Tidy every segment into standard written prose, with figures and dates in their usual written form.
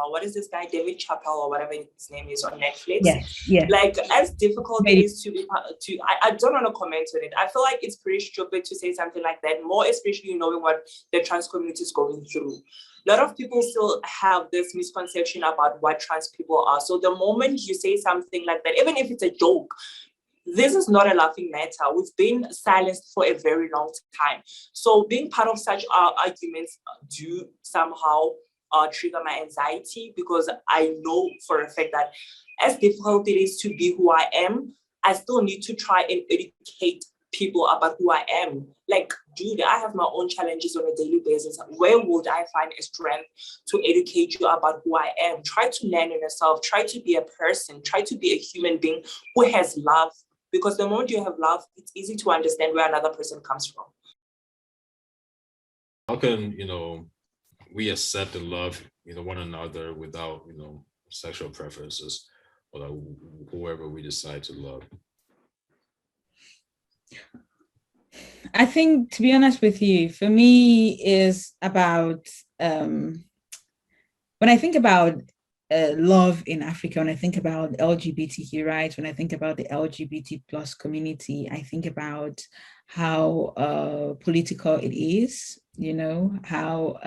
what is this guy, David Chappelle or whatever his name is, on Netflix. Yeah. Like, as difficult it is I don't want to comment on it. I feel like it's pretty stupid to say something like that, more especially knowing what the trans community is going through. A lot of people still have this misconception about what trans people are. So the moment you say something like that, even if it's a joke, this is not a laughing matter. We've been silenced for a very long time. So being part of such arguments do somehow trigger my anxiety, because I know for a fact that as difficult it is to be who I am, I still need to try and educate people about who I am. Like, dude, I have my own challenges on a daily basis. Where would I find a strength to educate you about who I am? Try to learn in yourself. Try to be a person. Try to be a human being who has love. Because the moment you have love, it's easy to understand where another person comes from. How can, we accept and love, one another without, sexual preferences, or like whoever we decide to love? I think, to be honest with you, for me is about, when I think about love in Africa, when I think about LGBTQ rights, when I think about the LGBT plus community, I think about how political it is, how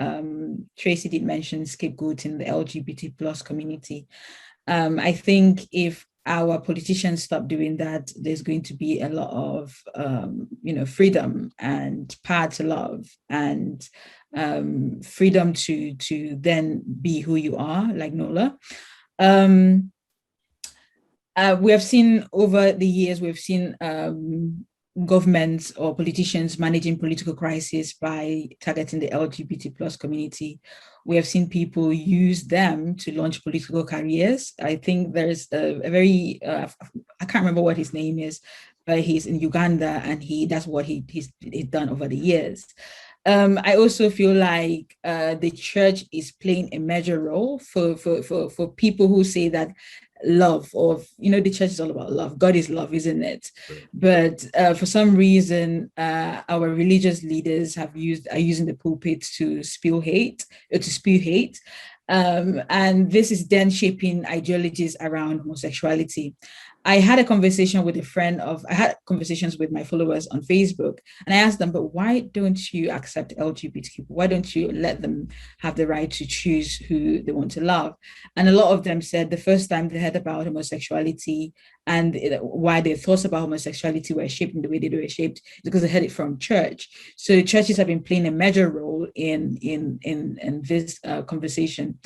Tracy did mention scapegoating the LGBT plus community. I think if our politicians stop doing that, there's going to be a lot of, freedom and power to love and freedom to then be who you are, like Nola. We have seen over the years, we've seen governments or politicians managing political crisis by targeting the LGBT plus community. We have seen people use them to launch political careers. I think there's a very, I can't remember what his name is, but he's in Uganda, and that's what he's done over the years. I also feel like the church is playing a major role for people who say that love, or the church is all about love. God is love, isn't it? But for some reason, our religious leaders are using the pulpit to spew hate, and this is then shaping ideologies around homosexuality. I had conversations with my followers on Facebook, and I asked them, but why don't you accept LGBT people? Why don't you let them have the right to choose who they want to love? And a lot of them said the first time they heard about homosexuality and why their thoughts about homosexuality were shaped in the way they were shaped because they heard it from church. So churches have been playing a major role in this conversation.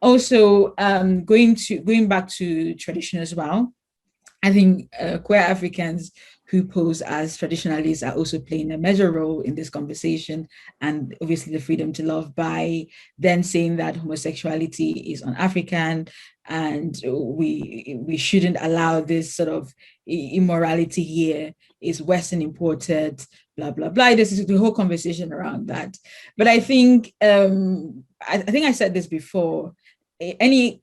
Also, going back to tradition as well, I think queer Africans who pose as traditionalists are also playing a major role in this conversation, and obviously the freedom to love, by then saying that homosexuality is un-African and we shouldn't allow this sort of immorality here, is Western imported, blah, blah, blah. This is the whole conversation around that. But I think, I think I said this before, any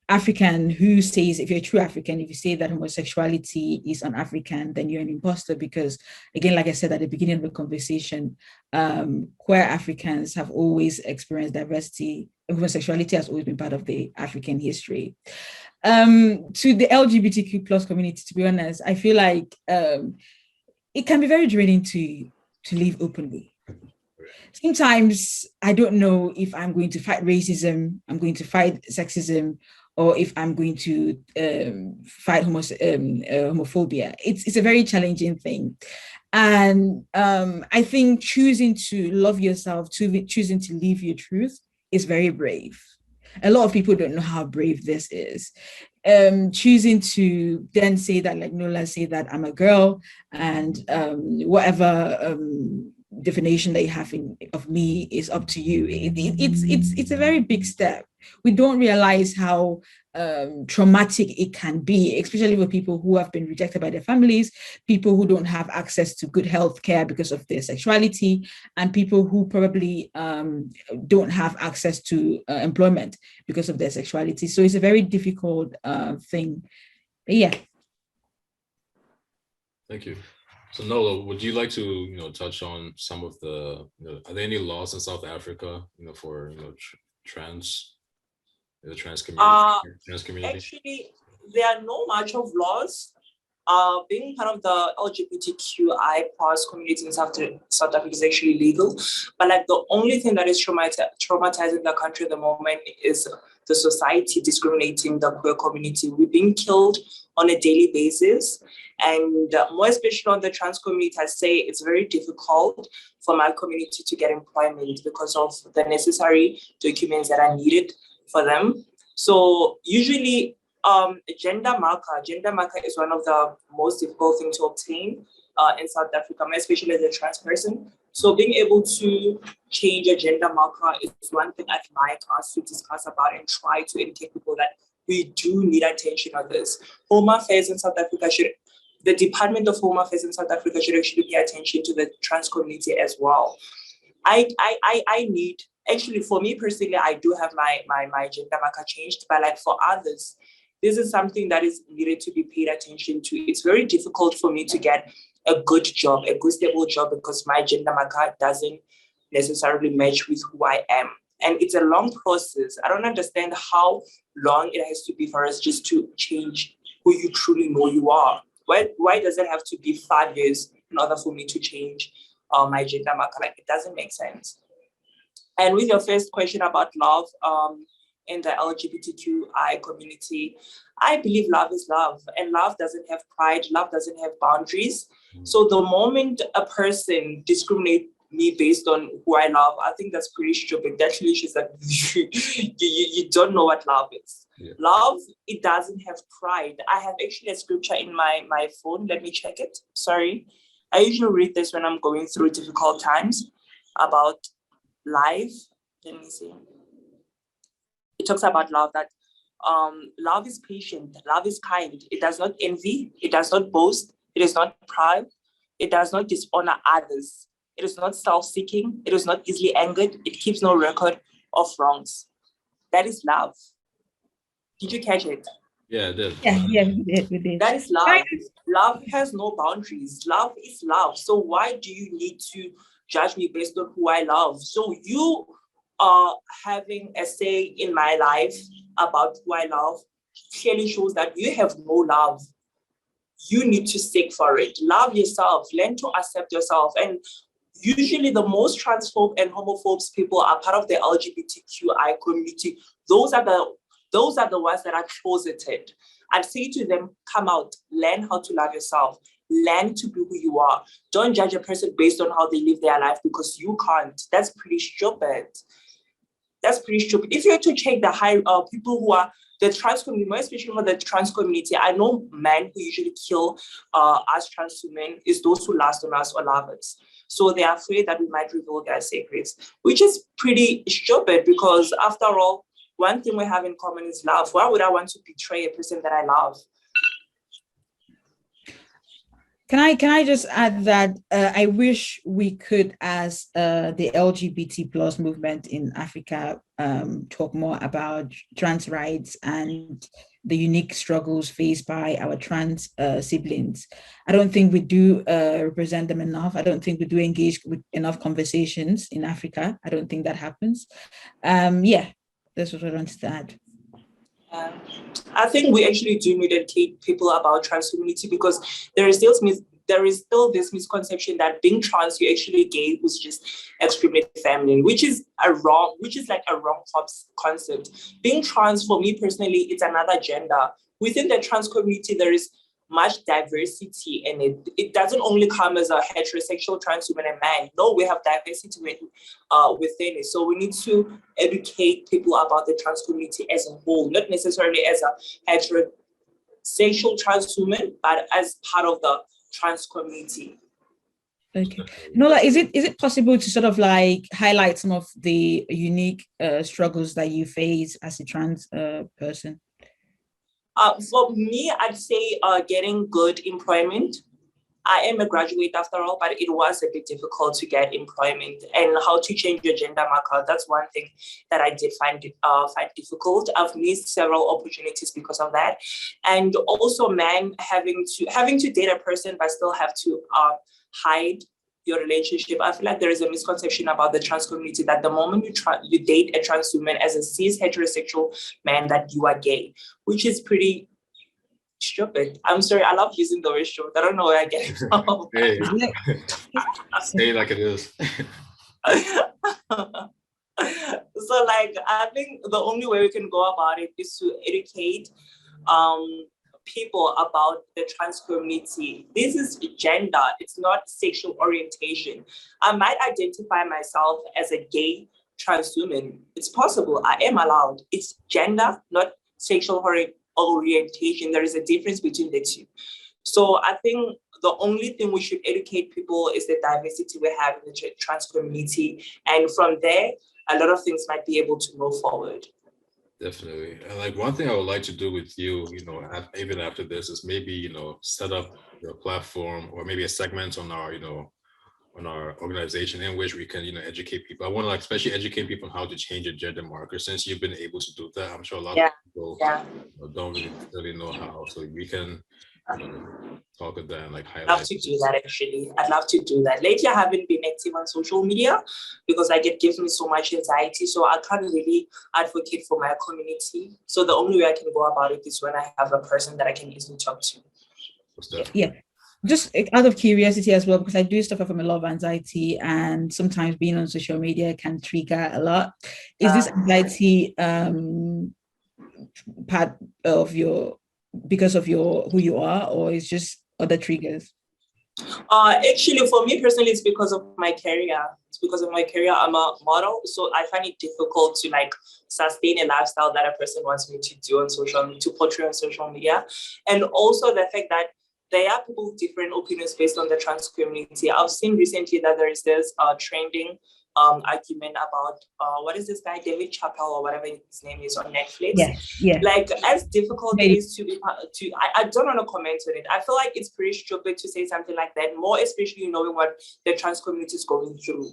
African who says, if you're a true African, if you say that homosexuality is un-African, then you're an imposter, because again, like I said at the beginning of the conversation, queer Africans have always experienced diversity. Homosexuality has always been part of the African history. To the LGBTQ plus community, to be honest, I feel like it can be very draining to live openly. Sometimes I don't know if I'm going to fight racism, I'm going to fight sexism, or if I'm going to fight homophobia. It's a very challenging thing. And I think choosing to love yourself, choosing to live your truth is very brave. A lot of people don't know how brave this is. Choosing to then say that, like Nola, say that I'm a girl, and whatever definition that you have of me is up to you. It's a very big step. We don't realize how traumatic it can be, especially for people who have been rejected by their families, people who don't have access to good health care because of their sexuality, and people who probably don't have access to employment because of their sexuality. So it's a very difficult thing. But yeah. Thank you. So Nola, would you like to, touch on some of the, are there any laws in South Africa, for, the trans community? Actually, there are no much of laws. Being part of the LGBTQI plus community in South Africa is actually legal. But like the only thing that is traumatizing the country at the moment is the society discriminating the queer community. We're being killed on a daily basis. And more especially on the trans community, I say it's very difficult for my community to get employment because of the necessary documents that are needed for them. So usually gender marker is one of the most difficult things to obtain in South Africa, especially as a trans person. So being able to change a gender marker is one thing I'd like us to discuss about and try to educate people that we do need attention on this. Home Affairs in South Africa the Department of Home Affairs in South Africa should actually pay attention to the trans community as well. I need, actually for me personally, I do have my gender marker changed, but like for others, this is something that is needed to be paid attention to. It's very difficult for me to get a good job, a good stable job, because my gender marker doesn't necessarily match with who I am. And it's a long process. I don't understand how long it has to be for us just to change who you truly know you are. Why does it have to be 5 years in order for me to change my gender marker? Like, it doesn't make sense. And with your first question about love in the LGBTQI community, I believe love is love, and love doesn't have pride, love doesn't have boundaries. So the moment a person discriminates me based on who I love, I think that's pretty stupid. That really shows that you don't know what love is. Yeah. Love, it doesn't have pride. I have actually a scripture in my phone. Let me check it. Sorry. I usually read this when I'm going through difficult times about life. Let me see. It talks about love, that love is patient, love is kind. It does not envy, it does not boast, it is not proud, it does not dishonor others. It is not self-seeking, it is not easily angered, it keeps no record of wrongs. That is love. Did you catch it? Yeah, I did. Yeah, we did. That is love. Love has no boundaries. Love is love. So why do you need to judge me based on who I love? So you are having a say in my life about who I love clearly shows that you have no love. You need to seek for it. Love yourself. Learn to accept yourself. And usually the most transphobe and homophobes people are part of the LGBTQI community. Those are the ones that are closeted. I'd say to them, come out, learn how to love yourself, learn to be who you are. Don't judge a person based on how they live their life because you can't. That's pretty stupid. That's pretty stupid. If you were to check the high people who are the trans community, more especially for the trans community, I know men who usually kill us trans women is those who lust on us or love us. So they are afraid that we might reveal their secrets, which is pretty stupid because after all, one thing we have in common is love. Why would I want to betray a person that I love? Can I just add that I wish we could, as the LGBT plus movement in Africa, talk more about trans rights and the unique struggles faced by our trans siblings. I don't think we do represent them enough. I don't think we do engage with enough conversations in Africa. I don't think that happens. Yeah, that's what I wanted to add. I think we actually do need to educate people about trans community because there is still this misconception that being trans, you're actually gay, who's just extremely feminine, which is like a wrong concept. Being trans, for me personally, it's another gender. Within the trans community, there is much diversity in it. It doesn't only come as a heterosexual trans woman and man. No, we have diversity within it. So we need to educate people about the trans community as a whole, not necessarily as a heterosexual trans woman, but as part of the trans community. Okay. Nola, is it possible to sort of like highlight some of the unique struggles that you face as a trans person? For me, I'd say getting good employment. I am a graduate after all, but it was a bit difficult to get employment, and how to change your gender marker. That's one thing that I did find difficult. I've missed several opportunities because of that. And also, man, having to date a person but still have to hide your relationship. I feel like there is a misconception about the trans community that the moment you date a trans woman as a cis heterosexual man, that you are gay, which is pretty stupid. I'm sorry, I love using the word stupid. I don't know where I get it from. Hey, say it like it is. So like, I think the only way we can go about it is to educate people about the trans community. This is gender, it's not sexual orientation. I might identify myself as a gay trans woman. It's possible, I am allowed. It's gender, not sexual orientation. There is a difference between the two. So I think the only thing we should educate people is the diversity we have in the trans community. And from there, a lot of things might be able to move forward. Definitely. And like one thing I would like to do with you, even after this, is maybe, set up your platform or maybe a segment on our, on our organization in which we can, educate people. I want to especially educate people on how to change a gender marker, since you've been able to do that. I'm sure a lot of people don't really know how. So we can talk with them, highlight. I'd love to do that, actually. I'd love to do that. Lately, I haven't been active on social media because it gives me so much anxiety. So I can't really advocate for my community. So the only way I can go about it is when I have a person that I can easily talk to. Yeah. Just out of curiosity as well, because I do suffer from a lot of anxiety, and sometimes being on social media can trigger a lot. Is this anxiety part of because of who you are, or is just other triggers? Actually, for me personally, it's because of my career. It's because of my career. I'm a model, so I find it difficult to sustain a lifestyle that a person wants me to do to portray on social media. And also the fact that there are people with different opinions based on the trans community. I've seen recently that there is this trending argument about what is this guy, David Chappelle or whatever his name is, on Netflix. Yeah. As difficult it is I don't want to comment on it. I feel like it's pretty stupid to say something like that, more especially knowing what the trans community is going through.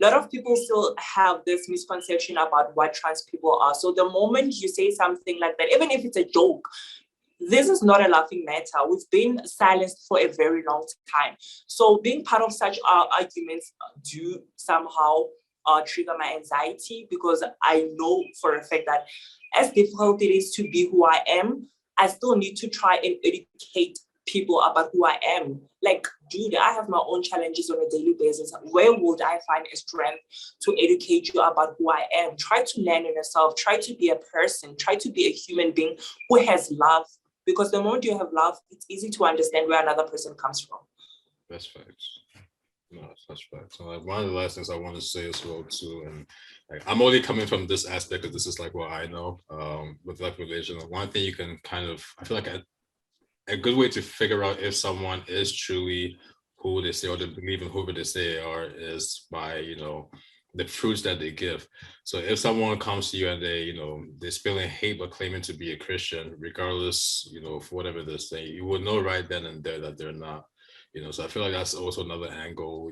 A lot of people still have this misconception about what trans people are. So the moment you say something like that, even if it's a joke, this is not a laughing matter. We've been silenced for a very long time. So being part of such arguments do somehow trigger my anxiety, because I know for a fact that as difficult it is to be who I am, I still need to try and educate people about who I am. Dude, I have my own challenges on a daily basis. Where would I find a strength to educate you about who I am? Try to learn in yourself. Try to be a person. Try to be a human being who has love. Because the moment you have love, it's easy to understand where another person comes from. That's facts. No, that's facts. So one of the last things I want to say as well too, and I'm only coming from this aspect because this is what I know with religion. One thing you can I feel like a good way to figure out if someone is truly who they say, or they believe in whoever they say they are, is by the fruits that they give. So if someone comes to you and they're spilling hate but claiming to be a Christian, regardless, for whatever they're saying, you will know right then and there that they're not. So I feel like that's also another angle,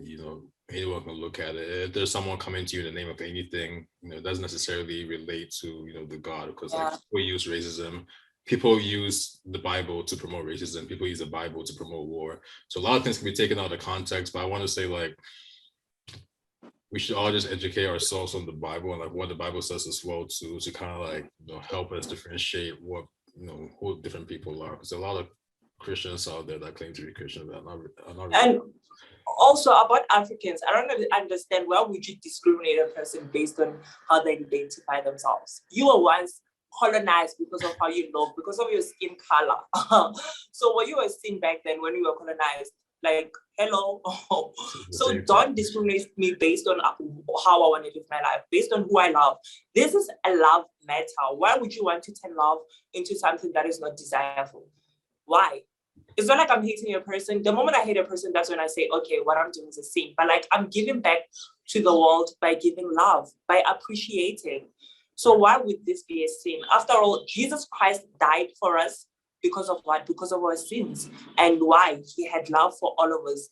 anyone can look at it. If there's someone coming to you in the name of anything, it doesn't necessarily relate to, the God, because people use racism. People use the Bible to promote racism. People use the Bible to promote war. So a lot of things can be taken out of context, but I want to say we should all just educate ourselves on the Bible and what the Bible says as well too, to kind of help us differentiate what who different people are, because a lot of Christians out there that claim to be Christian that are not really. And also about Africans, I don't understand, why would you discriminate a person based on how they identify themselves? You were once colonized because of how you look, because of your skin color. So what you were seen back then when you were colonized, hello. So don't discriminate me based on how I want to live my life, based on who I love. This is a love matter. Why would you want to turn love into something that is not desirable? Why? It's not like I'm hating a person. The moment I hate a person, that's when I say, okay, what I'm doing is a sin. But I'm giving back to the world by giving love, by appreciating. So why would this be a sin? After all, Jesus Christ died for us because of what? Because of our sins. And why? He had love for all of us.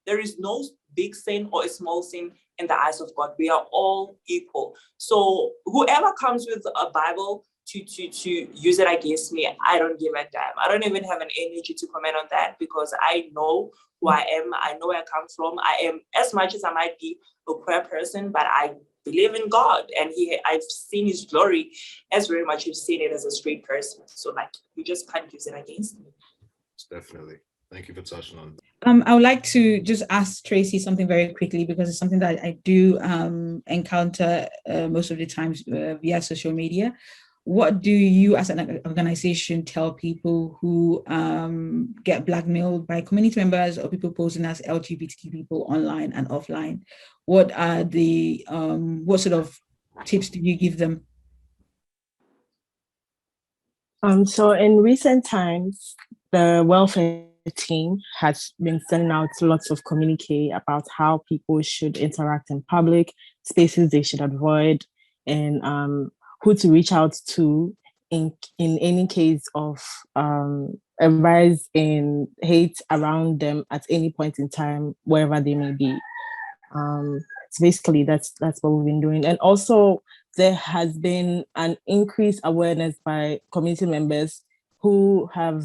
There is no big sin or a small sin in the eyes of God. We are all equal. So whoever comes with a Bible to use it against me, I don't give a damn. I don't even have an energy to comment on that, because I know who I am. I know where I come from. I am, as much as I might be a queer person, but I believe in God, and I've seen his glory as very much you've seen it as a straight person. So like, you just can't use it against me. Definitely. Thank you for touching on that. I would like to just ask Tracy something very quickly, because it's something that I do encounter most of the times via social media. What do you as an organization tell people who get blackmailed by community members or people posing as LGBTQ people online and offline? What are the, what sort of tips do you give them? So in recent times, the welfare team has been sending out lots of communique about how people should interact in public, spaces they should avoid, and who to reach out to in any case of a rise in hate around them at any point in time, wherever they may be. So basically, that's what we've been doing. And also, there has been an increased awareness by community members who have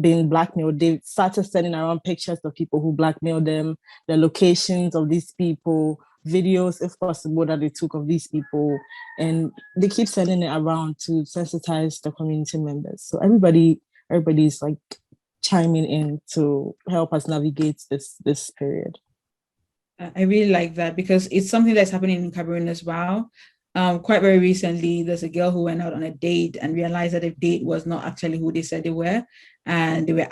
been blackmailed. They started sending around pictures of people who blackmailed them, the locations of these people, videos, if possible, that they took of these people, and they keep sending it around to sensitize the community members. So everybody's like chiming in to help us navigate this period. I really like that, because it's something that's happening in Cameroon as well. Quite very recently, there's a girl who went out on a date and realized that the date was not actually who they said they were, and they were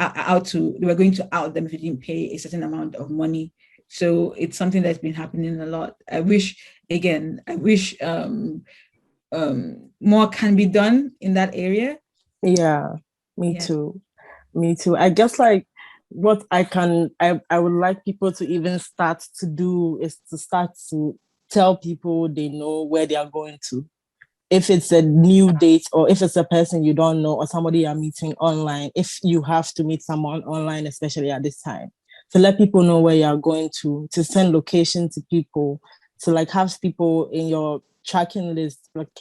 going to out them if they didn't pay a certain amount of money. So it's something that's been happening a lot. I wish more can be done in that area. Yeah, me too. I guess like what I would like people to even start to do is to start to tell people they know where they are going to. If it's a new date, or if it's a person you don't know, or somebody you're meeting online, if you have to meet someone online, especially at this time, to let people know where you're going to send location to people, to like have people in your tracking list, like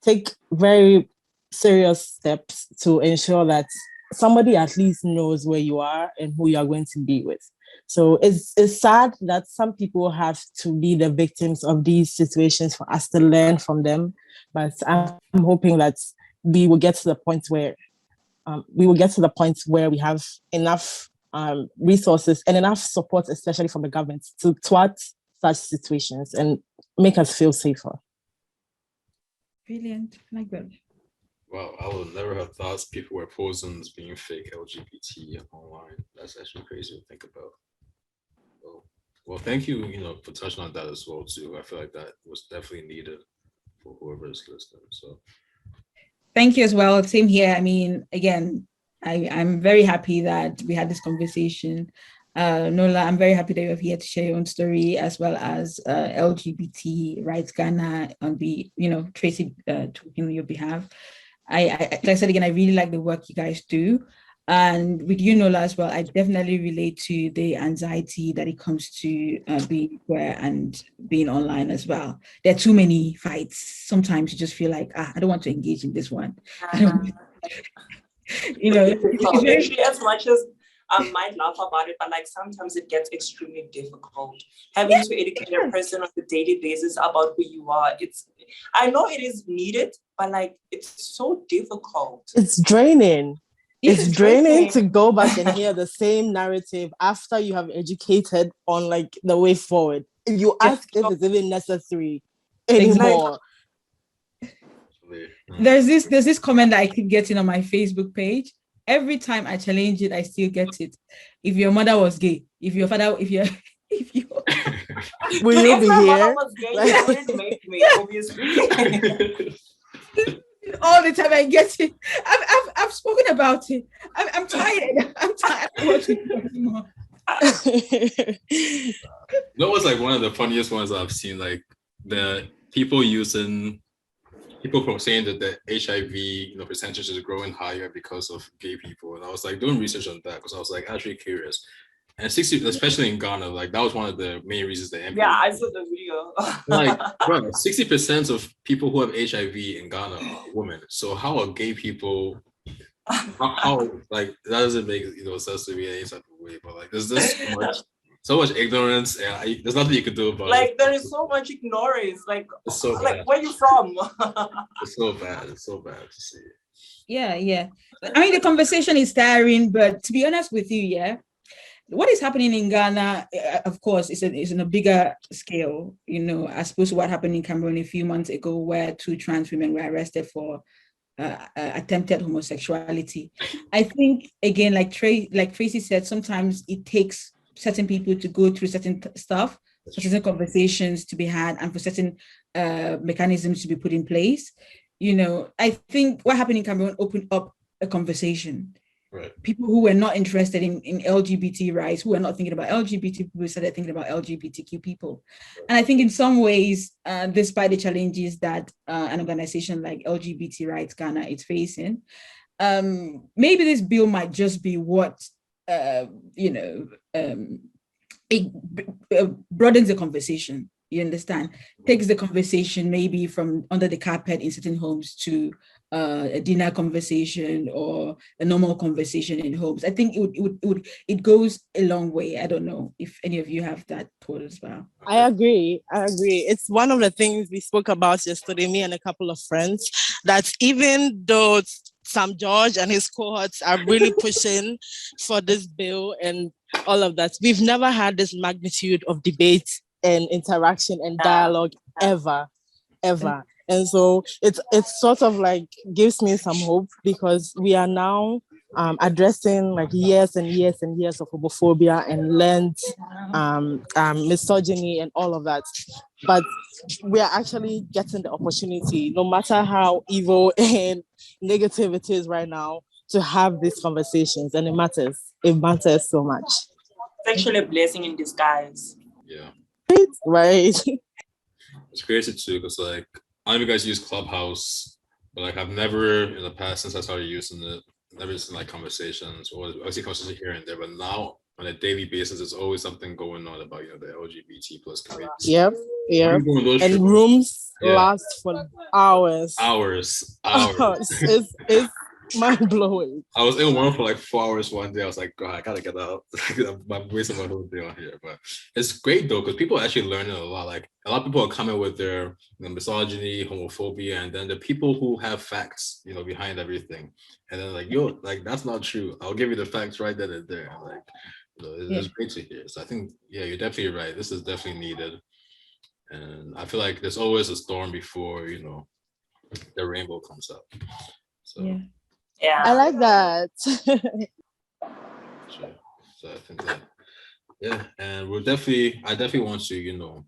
take very serious steps to ensure that somebody at least knows where you are and who you are going to be with. So it's sad that some people have to be the victims of these situations for us to learn from them. But I'm hoping that we will get to the point where we have enough resources and enough support, especially from the government, to thwart such situations and make us feel safer. Brilliant. Like that. Wow, I would never have thought people were posing as being fake LGBT online. That's actually crazy to think about. Well, thank you, for touching on that as well too. I feel like that was definitely needed for whoever is listening. So thank you as well. Same here. I mean, again, I'm very happy that we had this conversation. Nola, I'm very happy that you're here to share your own story, as well as LGBT Rights Ghana on Tracy talking on your behalf. Like I said again, I really like the work you guys do. And with you, Nola, as well, I definitely relate to the anxiety that it comes to being queer and being online as well. There are too many fights. Sometimes you just feel like, I don't want to engage in this one. Especially as much as I might laugh about it, but like sometimes it gets extremely difficult. Having to educate a person on a daily basis about who you are. I know it is needed, but like it's so difficult. It's draining. It's draining to go back and hear the same narrative after you have educated on like the way forward. If you ask if it's even necessary anymore. There's this comment that I keep getting on my Facebook page. Every time I challenge it, I still get it. If your mother was gay, if you will you if be my here? Mother was gay, you wouldn't make me, obviously. All the time I get it. I've spoken about it. I'm tired. I'm tired of watching it anymore. That was like one of the funniest ones I've seen. Like the people using people from saying that the HIV, percentage is growing higher because of gay people. And I was like doing research on that because I was like actually curious. And 60, especially in Ghana, like that was one of the main reasons that I saw the video. like, bro, 60% of people who have HIV in Ghana are women. So how are gay people? How like that doesn't make sense to me in any type of way. But like, there's this so much ignorance, and there's nothing you can do about it. Like there is so much ignorance. Like it's so bad. Like where are you from? It's so bad. It's so bad to see. Yeah. I mean, the conversation is tiring, but to be honest with you, what is happening in Ghana, of course, is in a bigger scale, as opposed to what happened in Cameroon a few months ago, where 2 trans women were arrested for attempted homosexuality. I think, again, like Tracy said, sometimes it takes certain people to go through certain stuff, for certain conversations to be had, and for certain mechanisms to be put in place. I think what happened in Cameroon opened up a conversation. Right. People who were not interested in LGBT rights, who were not thinking about LGBT people, started thinking about LGBTQ people. And I think in some ways, despite the challenges that an organization like LGBT Rights Ghana is facing, maybe this bill might just be what, it broadens the conversation. You understand? Takes the conversation maybe from under the carpet in certain homes to a dinner conversation or a normal conversation in homes. I think it goes a long way. I don't know if any of you have that thought as well. I agree. It's one of the things we spoke about yesterday, me and a couple of friends, that even though Sam George and his cohorts are really pushing for this bill and all of that, we've never had this magnitude of debate and interaction and dialogue ever. And so it's sort of like gives me some hope, because we are now addressing like years and years and years of homophobia and learned misogyny and all of that. But we are actually getting the opportunity, no matter how evil and negative it is right now, to have these conversations, and it matters. It matters so much. It's actually a blessing in disguise. Yeah. Right. It's crazy too, because like I know you guys use Clubhouse, but like I've never in the past, since I started using it, never seen like conversations, or I see conversations here and there, but now on a daily basis, there's always something going on about the LGBT plus community. Yep. And rooms last for hours. It's mind blowing. I was in one for like 4 hours one day. I was like, God, I gotta get out. I'm wasting my whole day on here. But it's great though, because people are actually learning a lot. Like a lot of people are coming with their misogyny, homophobia, and then the people who have facts, behind everything. And then like, yo, like that's not true. I'll give you the facts right then and there. Like, it's great to hear. So I think, you're definitely right. This is definitely needed. And I feel like there's always a storm before, the rainbow comes up. So yeah, I like that. Sure. So I think that, and I definitely want to,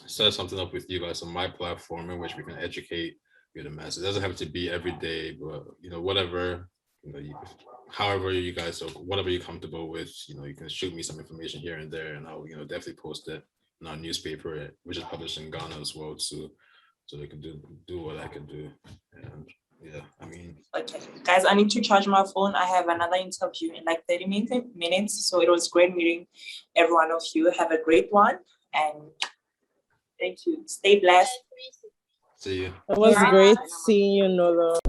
set something up with you guys on my platform in which we can educate the masses. It doesn't have to be every day, but whatever, however you guys, or whatever you're comfortable with, you can shoot me some information here and there, and I'll, definitely post it in our newspaper, which is published in Ghana as well, too, so they can do what I can do. And okay, guys, I need to charge my phone. I have another interview in like 30 minutes. So it was great meeting every one of you. Have a great one, and thank you. Stay blessed. See you. It was great seeing you, Nolo.